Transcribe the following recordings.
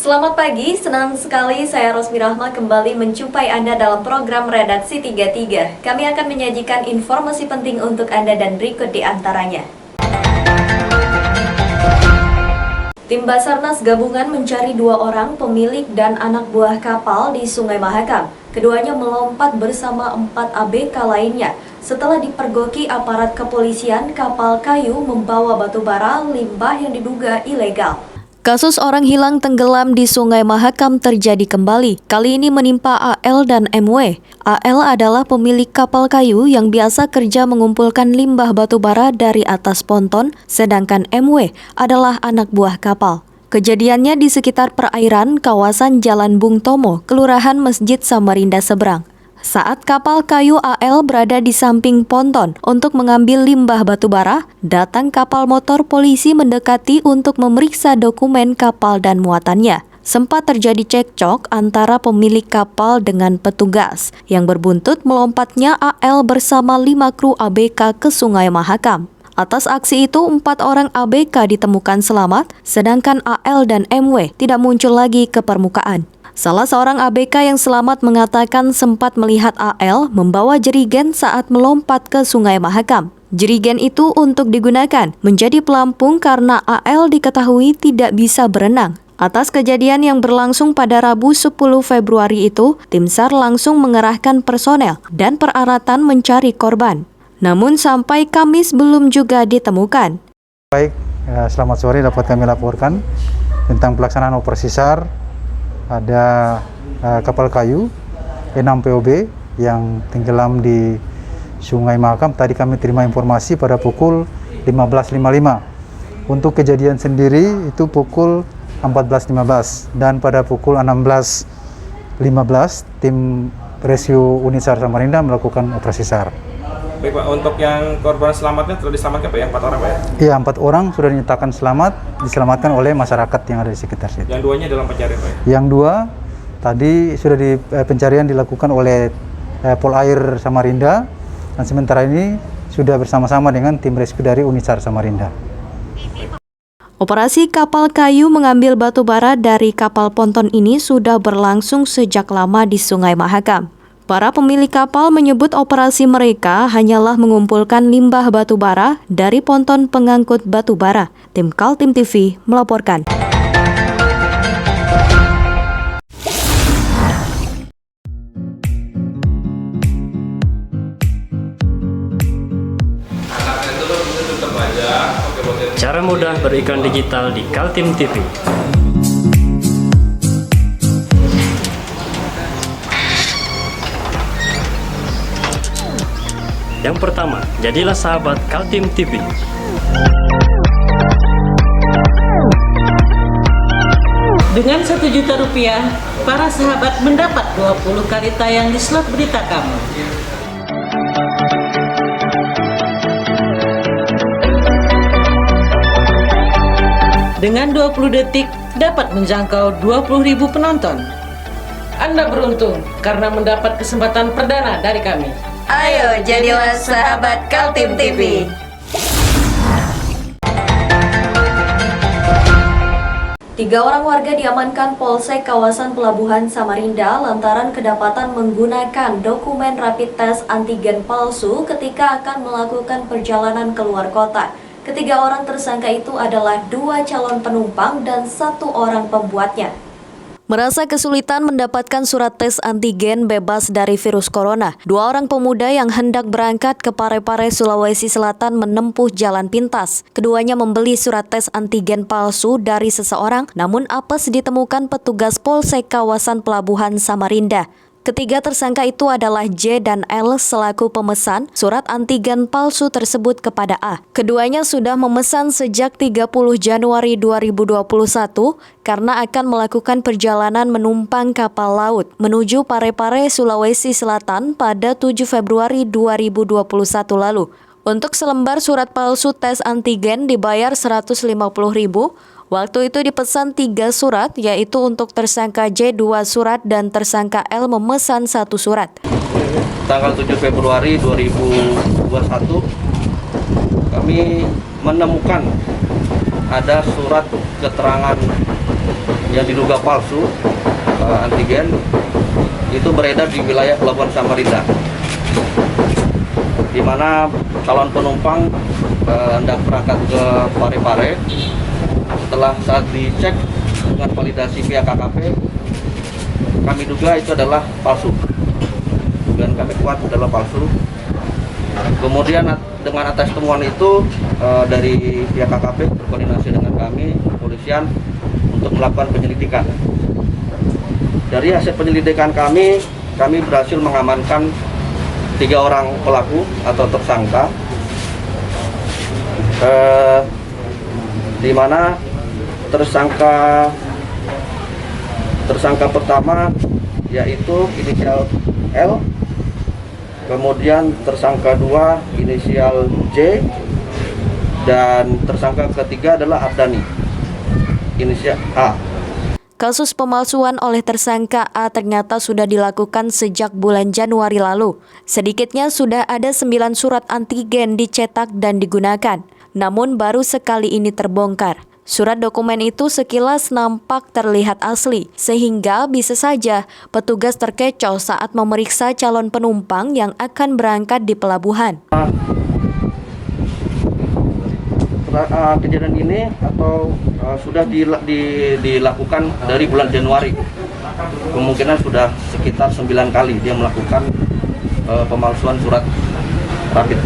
Selamat pagi, senang sekali saya Rosmi Rahma kembali menjumpai Anda dalam program Redaksi 33. Kami akan menyajikan informasi penting untuk Anda dan berikut di antaranya. Tim Basarnas gabungan mencari 2 orang pemilik dan anak buah kapal di Sungai Mahakam. Keduanya melompat bersama 4 ABK lainnya. Setelah dipergoki aparat kepolisian, kapal kayu membawa batu bara limbah yang diduga ilegal. Kasus orang hilang tenggelam di Sungai Mahakam terjadi kembali. Kali ini menimpa AL dan MW. AL adalah pemilik kapal kayu yang biasa kerja mengumpulkan limbah batu bara dari atas ponton, sedangkan MW adalah anak buah kapal. Kejadiannya di sekitar perairan kawasan Jalan Bung Tomo, Kelurahan Masjid Samarinda seberang. Saat kapal kayu AL berada di samping ponton untuk mengambil limbah batu bara, datang kapal motor polisi mendekati untuk memeriksa dokumen kapal dan muatannya. Sempat terjadi cekcok antara pemilik kapal dengan petugas, yang berbuntut melompatnya AL bersama 5 kru ABK ke Sungai Mahakam. Atas aksi itu, 4 orang ABK ditemukan selamat, sedangkan AL dan MW tidak muncul lagi ke permukaan. Salah seorang ABK yang selamat mengatakan sempat melihat AL membawa jerigen saat melompat ke Sungai Mahakam. Jerigen itu untuk digunakan menjadi pelampung karena AL diketahui tidak bisa berenang. Atas kejadian yang berlangsung pada Rabu 10 Februari itu, tim SAR langsung mengerahkan personel dan peralatan mencari korban. Namun sampai Kamis belum juga ditemukan. Baik, selamat sore, dapat kami laporkan tentang pelaksanaan operasi SAR. Ada kapal kayu 6 POB yang tenggelam di Sungai Mahakam. Tadi kami terima informasi pada pukul 15.55. Untuk kejadian sendiri itu pukul 14.15 dan pada pukul 16.15 tim rescue unit SAR Samarinda melakukan operasi SAR. Baik Pak, untuk yang korban selamatnya sudah diselamatkan Pak ya? 4 orang Pak ya? Iya, 4 orang sudah dinyatakan selamat, diselamatkan oleh masyarakat yang ada di sekitar situ. Yang 2-nya dalam pencarian Pak ya? Yang 2 tadi sudah pencarian dilakukan oleh Polair Samarinda, dan sementara ini sudah bersama-sama dengan tim rescue dari unit SAR Samarinda. Operasi kapal kayu mengambil batu bara dari kapal ponton ini sudah berlangsung sejak lama di Sungai Mahakam. Para pemilik kapal menyebut operasi mereka hanyalah mengumpulkan limbah batu bara dari ponton pengangkut batu bara. Tim Kaltim TV melaporkan. Cara mudah beriklan digital di Kaltim TV. Yang pertama, jadilah sahabat Kaltim TV. Dengan Rp1.000.000, para sahabat mendapat 20 kali tayang di slot berita kamu. Dengan 20 detik, dapat menjangkau 20.000 penonton. Anda beruntung karena mendapat kesempatan perdana dari kami. Ayo jadilah sahabat Kaltim TV. Tiga orang warga diamankan Polsek kawasan Pelabuhan Samarinda lantaran kedapatan menggunakan dokumen rapid test antigen palsu ketika akan melakukan perjalanan keluar kota. Ketiga orang tersangka itu adalah 2 calon penumpang dan 1 orang pembuatnya. Merasa kesulitan mendapatkan surat tes antigen bebas dari virus corona, 2 orang pemuda yang hendak berangkat ke Parepare, Sulawesi Selatan menempuh jalan pintas. Keduanya membeli surat tes antigen palsu dari seseorang, namun apes ditemukan petugas Polsek kawasan Pelabuhan Samarinda. Ketiga tersangka itu adalah J dan L selaku pemesan surat antigen palsu tersebut kepada A. Keduanya sudah memesan sejak 30 Januari 2021 karena akan melakukan perjalanan menumpang kapal laut menuju Parepare, Sulawesi Selatan pada 7 Februari 2021 lalu. Untuk selembar surat palsu tes antigen dibayar Rp150.000. Waktu itu dipesan 3 surat, yaitu untuk tersangka J 2 surat dan tersangka L memesan 1 surat. Tanggal 7 Februari 2021 kami menemukan ada surat keterangan yang diduga palsu antigen itu beredar di wilayah Pelabuhan Samarinda, di mana calon penumpang hendak berangkat ke Parepare. Setelah saat dicek dengan validasi pihak KKP, kami duga itu adalah palsu. Dugaan kami kuat adalah palsu. Kemudian dengan atas temuan itu dari pihak KKP berkoordinasi dengan kami kepolisian untuk melakukan penyelidikan. Dari hasil penyelidikan kami berhasil mengamankan 3 orang pelaku atau tersangka, di mana tersangka pertama yaitu inisial L, kemudian tersangka 2 inisial J, dan tersangka ketiga adalah Abdani inisial A. Kasus pemalsuan oleh tersangka A ternyata sudah dilakukan sejak bulan Januari lalu. Sedikitnya sudah ada 9 surat antigen dicetak dan digunakan. Namun baru sekali ini terbongkar. Surat dokumen itu sekilas nampak terlihat asli, sehingga bisa saja petugas terkecoh saat memeriksa calon penumpang yang akan berangkat di pelabuhan. Kejadian ini atau sudah dilakukan dari bulan Januari. Kemungkinan sudah sekitar 9 kali dia melakukan pemalsuan surat rapid.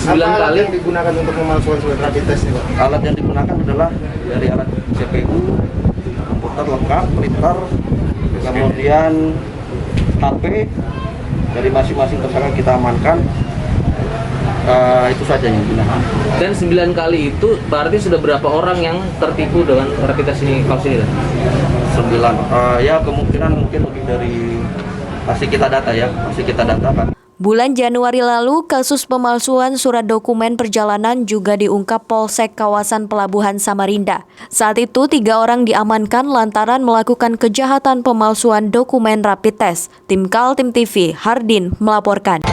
9 kali yang digunakan untuk pemalsuan surat rapid test ini, Pak? Alat yang digunakan adalah dari alat CPU, komputer lengkap, printer, kemudian HP dari masing-masing tersangka kita amankan. Itu saja yang digunakan. Dan 9 kali itu berarti sudah berapa orang yang tertipu dengan rapid test ini palsu ini? 9. Ya kemungkinan mungkin lebih dari masih kita data kan. Bulan Januari lalu, kasus pemalsuan surat dokumen perjalanan juga diungkap Polsek kawasan Pelabuhan Samarinda. Saat itu 3 orang diamankan lantaran melakukan kejahatan pemalsuan dokumen rapid test. Tim Kaltim TV, Hardin melaporkan.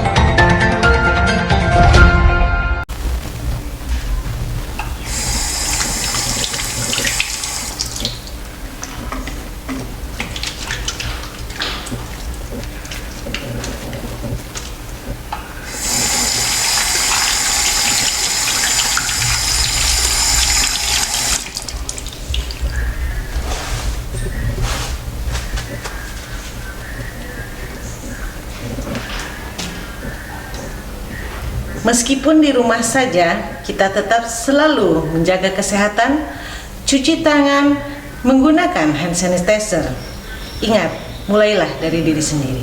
Meskipun di rumah saja, kita tetap selalu menjaga kesehatan, cuci tangan, menggunakan hand sanitizer. Ingat, mulailah dari diri sendiri.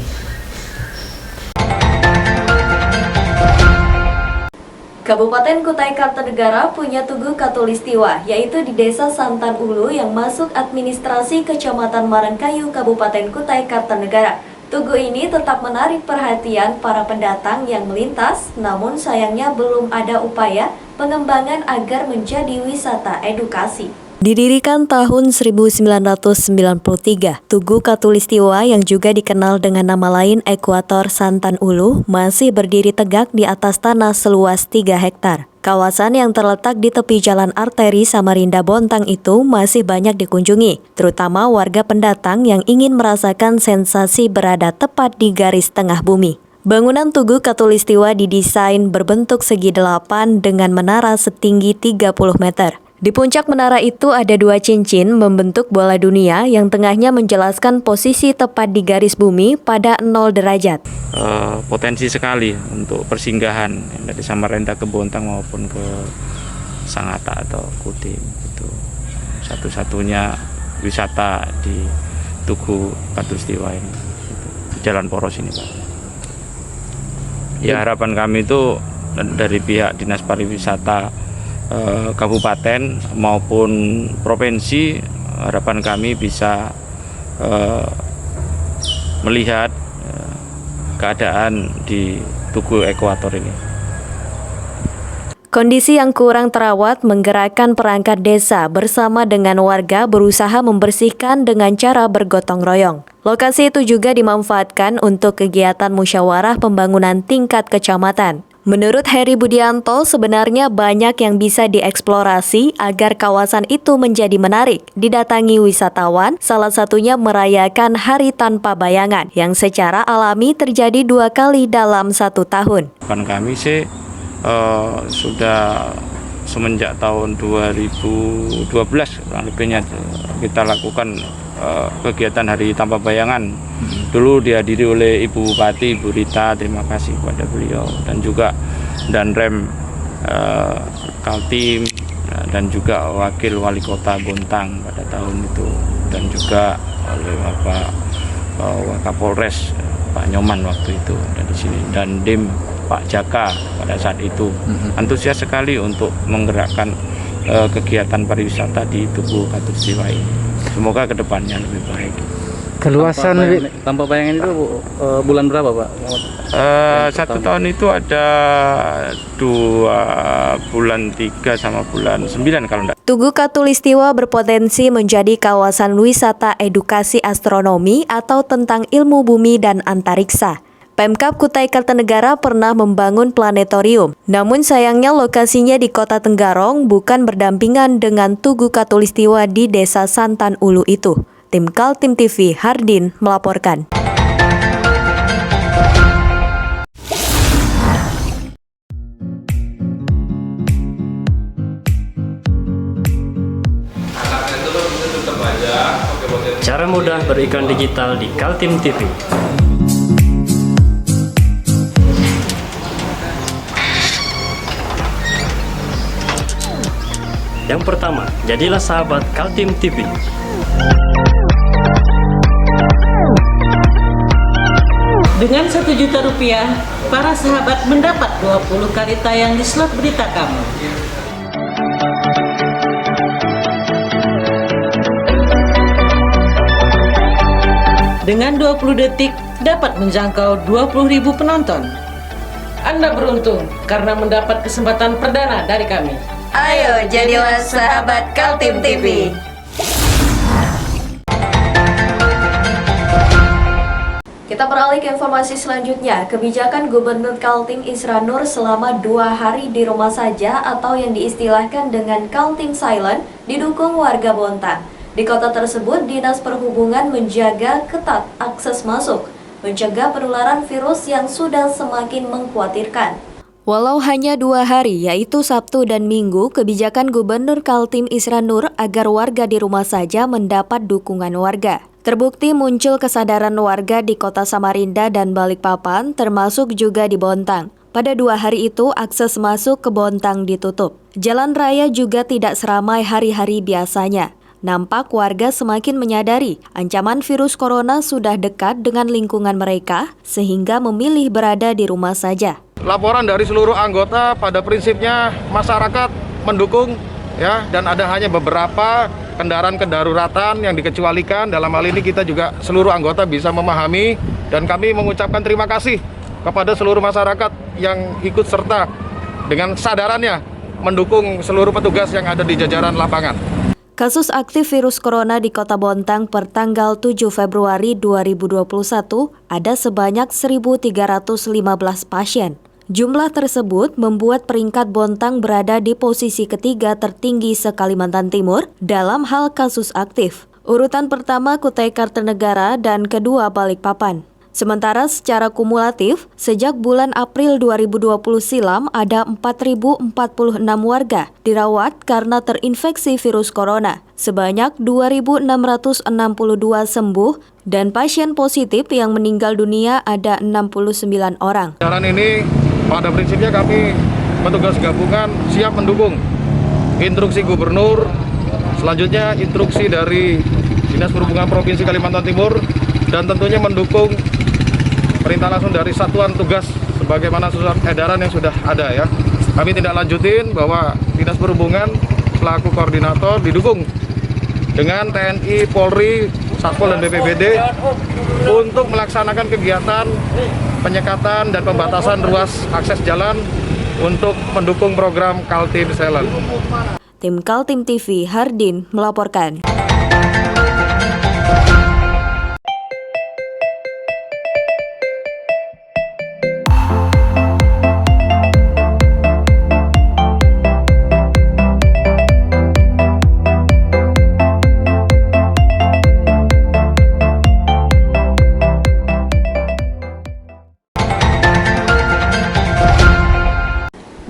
Kabupaten Kutai Kartanegara punya tugu Katulistiwa, yaitu di Desa Santan Ulu yang masuk administrasi Kecamatan Marangkayu, Kabupaten Kutai Kartanegara. Tugu ini tetap menarik perhatian para pendatang yang melintas, namun sayangnya belum ada upaya pengembangan agar menjadi wisata edukasi. Didirikan tahun 1993, Tugu Katulistiwa yang juga dikenal dengan nama lain Ekuator Santan Ulu masih berdiri tegak di atas tanah seluas 3 hektar. Kawasan yang terletak di tepi jalan arteri Samarinda Bontang itu masih banyak dikunjungi, terutama warga pendatang yang ingin merasakan sensasi berada tepat di garis tengah bumi. Bangunan Tugu Katulistiwa didesain berbentuk segi 8 dengan menara setinggi 30 meter. Di puncak menara itu ada 2 cincin membentuk bola dunia yang tengahnya menjelaskan posisi tepat di garis bumi pada 0 derajat. Potensi sekali untuk persinggahan dari Samarinda ke Bontang maupun ke Sangatta atau Kutim. Itu satu-satunya wisata di Tugu Katulistiwa ini, di Jalan Poros ini, Pak. Ya, harapan kami itu dari pihak Dinas Pariwisata Kabupaten maupun provinsi, harapan kami bisa melihat keadaan di Tugu Ekuator ini. Kondisi yang kurang terawat menggerakkan perangkat desa bersama dengan warga berusaha membersihkan dengan cara bergotong royong. Lokasi itu juga dimanfaatkan untuk kegiatan musyawarah pembangunan tingkat kecamatan. Menurut Heri Budianto, sebenarnya banyak yang bisa dieksplorasi agar kawasan itu menjadi menarik didatangi wisatawan, salah satunya merayakan Hari Tanpa Bayangan yang secara alami terjadi 2 kali dalam 1 tahun. Kami sih sudah semenjak tahun 2012 kurang lebihnya kita lakukan kegiatan Hari Tanpa Bayangan. Dulu dihadiri oleh Ibu Bupati, Ibu Rita, terima kasih kepada beliau, dan juga Danrem Kaltim, dan juga Wakil Wali Kota Bontang pada tahun itu, dan juga oleh Bapak Kapolres Pak Nyoman waktu itu, dan di sini, dan Dim Pak Jaka pada saat itu antusias sekali untuk menggerakkan kegiatan pariwisata di Tugu Katulistiwa ini. Semoga kedepannya lebih baik. Keluasan Tanpa Bayangan itu bulan berapa, Pak? 1 tahun itu ada 2 bulan 3 sama bulan 9 kalau enggak. Tugu Katulistiwa berpotensi menjadi kawasan wisata edukasi astronomi atau tentang ilmu bumi dan antariksa. Pemkab Kutai Kartanegara pernah membangun planetarium, namun sayangnya lokasinya di Kota Tenggarong bukan berdampingan dengan Tugu Katulistiwa di Desa Santan Ulu itu. Tim Kaltim TV, Hardin melaporkan. Cara mudah beriklan digital di Kaltim TV. Yang pertama, jadilah sahabat Kaltim TV. Dengan Rp1.000.000, para sahabat mendapat 20 kali tayang di slot berita kamu. Dengan 20 detik dapat menjangkau 20.000 penonton. Anda beruntung karena mendapat kesempatan perdana dari kami. Ayo jadilah sahabat Kaltim TV. Kita beralih ke informasi selanjutnya. Kebijakan Gubernur Kaltim Isra Nur selama 2 hari di rumah saja atau yang diistilahkan dengan Kaltim Silent didukung warga Bontang. Di kota tersebut, Dinas Perhubungan menjaga ketat akses masuk, mencegah penularan virus yang sudah semakin mengkhawatirkan. Walau hanya 2 hari, yaitu Sabtu dan Minggu, kebijakan Gubernur Kaltim Isra Nur agar warga di rumah saja mendapat dukungan warga. Terbukti muncul kesadaran warga di Kota Samarinda dan Balikpapan, termasuk juga di Bontang. Pada 2 hari itu, akses masuk ke Bontang ditutup. Jalan raya juga tidak seramai hari-hari biasanya. Nampak warga semakin menyadari ancaman virus corona sudah dekat dengan lingkungan mereka, sehingga memilih berada di rumah saja. Laporan dari seluruh anggota pada prinsipnya masyarakat mendukung ya, dan ada hanya beberapa kendaraan kedaruratan yang dikecualikan. Dalam hal ini kita juga seluruh anggota bisa memahami, dan kami mengucapkan terima kasih kepada seluruh masyarakat yang ikut serta dengan kesadarannya mendukung seluruh petugas yang ada di jajaran lapangan. Kasus aktif virus corona di Kota Bontang per tanggal 7 Februari 2021 ada sebanyak 1.315 pasien. Jumlah tersebut membuat peringkat Bontang berada di posisi ketiga tertinggi se-Kalimantan Timur dalam hal kasus aktif. Urutan pertama Kutai Kartanegara dan kedua Balikpapan. Sementara secara kumulatif, sejak bulan April 2020 silam ada 4.046 warga dirawat karena terinfeksi virus corona. Sebanyak 2.662 sembuh dan pasien positif yang meninggal dunia ada 69 orang. Jalan ini pada prinsipnya kami petugas gabungan siap mendukung instruksi gubernur, selanjutnya instruksi dari Dinas Perhubungan Provinsi Kalimantan Timur, dan tentunya mendukung perintah langsung dari satuan tugas sebagaimana surat edaran yang sudah ada ya. Kami tidak lanjutin bahwa Dinas Perhubungan selaku koordinator didukung dengan TNI, Polri, Satpol dan BPBD untuk melaksanakan kegiatan penyekatan dan pembatasan ruas akses jalan untuk mendukung program Kaltim Silent. Tim Kaltim TV, Hardin melaporkan.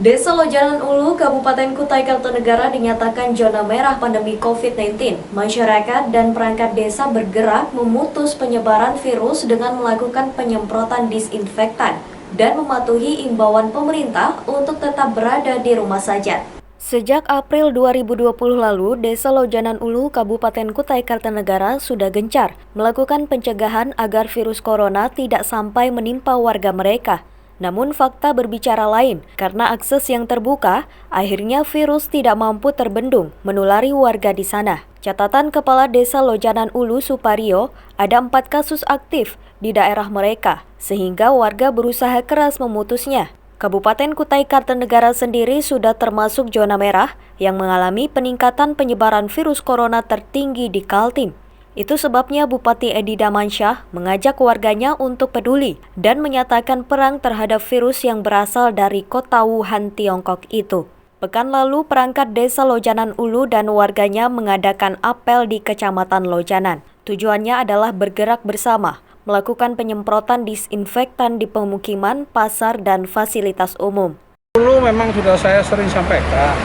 Desa Lojanan Ulu, Kabupaten Kutai Kartanegara dinyatakan zona merah pandemi COVID-19. Masyarakat dan perangkat desa bergerak memutus penyebaran virus dengan melakukan penyemprotan disinfektan dan mematuhi imbauan pemerintah untuk tetap berada di rumah saja. Sejak April 2020 lalu, Desa Lojanan Ulu, Kabupaten Kutai Kartanegara sudah gencar melakukan pencegahan agar virus corona tidak sampai menimpa warga mereka. Namun fakta berbicara lain, karena akses yang terbuka, akhirnya virus tidak mampu terbendung menulari warga di sana. Catatan Kepala Desa Lojanan Ulu Supario, ada 4 kasus aktif di daerah mereka, sehingga warga berusaha keras memutusnya. Kabupaten Kutai Kartanegara sendiri sudah termasuk zona merah yang mengalami peningkatan penyebaran virus corona tertinggi di Kaltim. Itu sebabnya Bupati Edi Damansyah mengajak warganya untuk peduli dan menyatakan perang terhadap virus yang berasal dari kota Wuhan, Tiongkok itu. Pekan lalu, perangkat Desa Lojanan Ulu dan warganya mengadakan apel di Kecamatan Lojanan. Tujuannya adalah bergerak bersama, melakukan penyemprotan disinfektan di pemukiman, pasar, dan fasilitas umum. Dulu memang sudah saya sering sampaikan,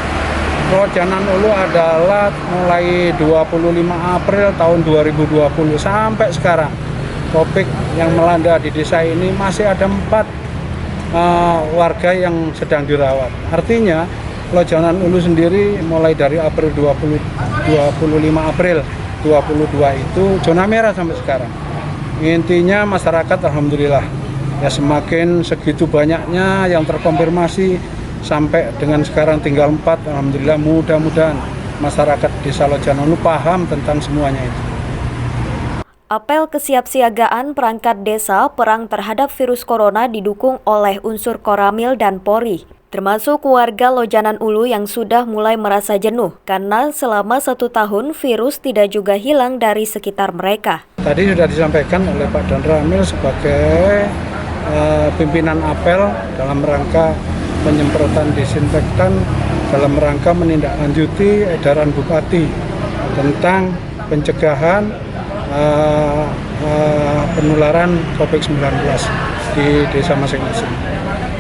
Lojanan Ulu adalah mulai 25 April tahun 2020 sampai sekarang. Topik yang melanda di desa ini masih ada 4 warga yang sedang dirawat. Artinya Lojanan Ulu sendiri mulai dari April 25 April 22 itu zona merah sampai sekarang. Intinya masyarakat alhamdulillah ya semakin segitu banyaknya yang terkonfirmasi sampai dengan sekarang tinggal 4, alhamdulillah mudah-mudahan masyarakat Desa Lojanan Ulu paham tentang semuanya itu. Apel kesiapsiagaan perangkat desa perang terhadap virus corona didukung oleh unsur Koramil dan Polri, termasuk warga Lojanan Ulu yang sudah mulai merasa jenuh karena selama 1 tahun virus tidak juga hilang dari sekitar mereka. Tadi sudah disampaikan oleh Pak Dan Ramil sebagai pimpinan apel dalam rangka penyemprotan disinfektan dalam rangka menindaklanjuti edaran Bupati tentang pencegahan penularan COVID-19 di desa masing-masing.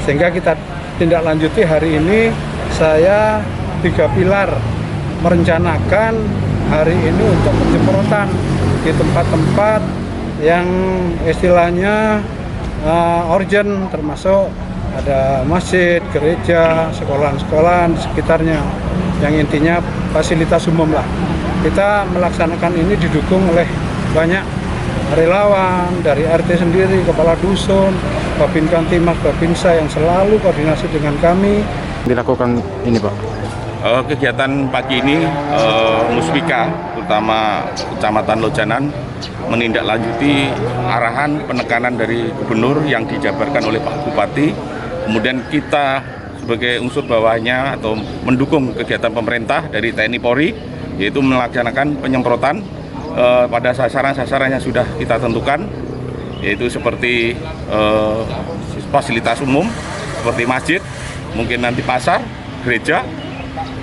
Sehingga kita tindak lanjuti hari ini, saya 3 pilar merencanakan hari ini untuk penyemprotan di tempat-tempat yang istilahnya urgent, termasuk ada masjid, gereja, sekolahan-sekolahan di sekitarnya, yang intinya fasilitas umum lah. Kita melaksanakan ini didukung oleh banyak relawan dari RT sendiri, kepala dusun, Babin Kantimas, Babinsa yang selalu koordinasi dengan kami. Dilakukan ini Pak? Kegiatan pagi ini Muspika, terutama Kecamatan Lojanan, menindaklanjuti arahan penekanan dari Gubernur yang dijabarkan oleh Pak Bupati. Kemudian kita sebagai unsur bawahnya atau mendukung kegiatan pemerintah dari TNI Polri, yaitu melaksanakan penyemprotan pada sasaran-sasaran yang sudah kita tentukan, yaitu seperti fasilitas umum, seperti masjid, mungkin nanti pasar, gereja,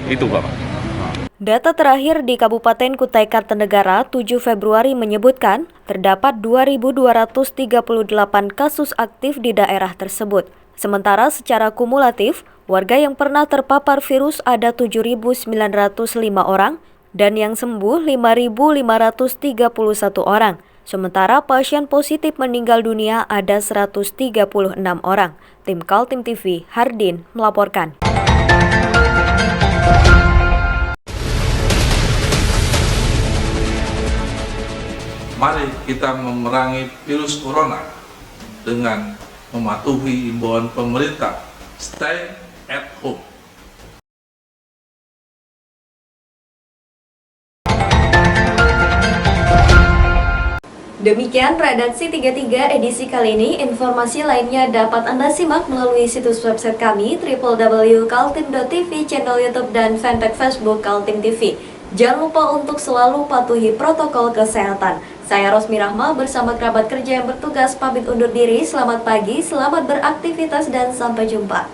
itu Bapak. Data terakhir di Kabupaten Kutai Kartanegara 7 Februari menyebutkan terdapat 2.238 kasus aktif di daerah tersebut. Sementara secara kumulatif, warga yang pernah terpapar virus ada 7.905 orang dan yang sembuh 5.531 orang. Sementara pasien positif meninggal dunia ada 136 orang. Tim Kaltim TV, Hardin melaporkan. Mari kita memerangi virus corona dengan mematuhi imbauan pemerintah. Stay at home. Demikian redaksi 33 edisi kali ini. Informasi lainnya dapat Anda simak melalui situs website kami www.kaltim.tv, channel YouTube dan fanpage Facebook Kaltim TV. Jangan lupa untuk selalu patuhi protokol kesehatan. Saya Rosmi Rahma bersama kerabat kerja yang bertugas pamit undur diri. Selamat pagi, selamat beraktivitas dan sampai jumpa.